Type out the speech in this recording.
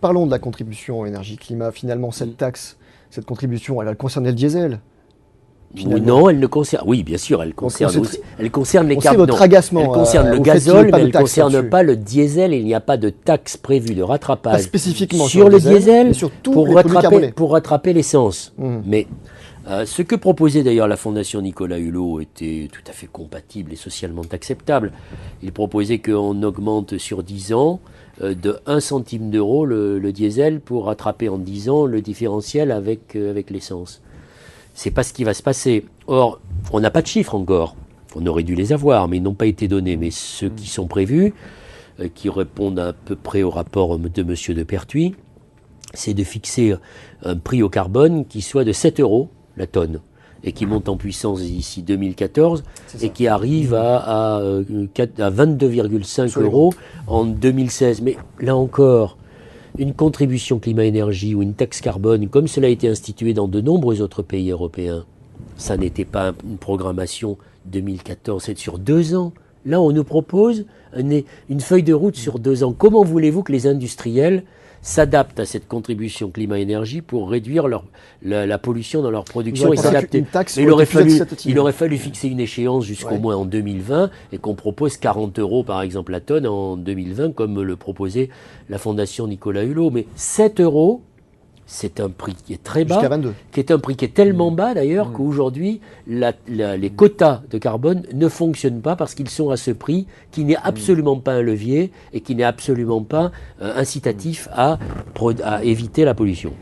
Parlons de la contribution énergie-climat. Finalement, cette taxe, cette contribution, elle va concerner le diesel. Non, elle ne concerne. Oui, bien sûr, elle concerne aussi. Elle concerne les carburants. Votre agacement. Elle concerne le gazole, mais elle ne concerne pas le diesel. Il n'y a pas de taxe prévue de rattrapage spécifiquement sur le diesel pour rattraper l'essence. Mais ce que proposait d'ailleurs la Fondation Nicolas Hulot était tout à fait compatible et socialement acceptable. Il proposait qu'on augmente sur 10 ans de 1 centime d'euro le diesel pour rattraper en 10 ans le différentiel avec l'essence. C'est pas ce qui va se passer. Or, on n'a pas de chiffres encore. On aurait dû les avoir, mais ils n'ont pas été donnés. Mais ceux qui sont prévus, qui répondent à peu près au rapport de M. de Pertuis, c'est de fixer un prix au carbone qui soit de 7 euros la tonne et qui monte en puissance d'ici 2014 et qui arrive à 22,5 euros en 2016. Mais là encore, une contribution climat-énergie ou une taxe carbone, comme cela a été institué dans de nombreux autres pays européens, ça n'était pas une programmation 2014, c'est sur 2 ans. Là, on nous propose une feuille de route sur 2 ans. Comment voulez-vous que les industriels s'adaptent à cette contribution climat-énergie pour réduire la pollution dans leur production et s'adapter? Il aurait fallu fixer une échéance jusqu'au moins en 2020 et qu'on propose 40 euros par exemple la tonne en 2020 comme le proposait la Fondation Nicolas Hulot. Mais 7 euros, c'est un prix qui est très bas, qui est un prix qui est tellement bas d'ailleurs qu'aujourd'hui les quotas de carbone ne fonctionnent pas parce qu'ils sont à ce prix qui n'est absolument pas un levier et qui n'est absolument pas incitatif à éviter la pollution.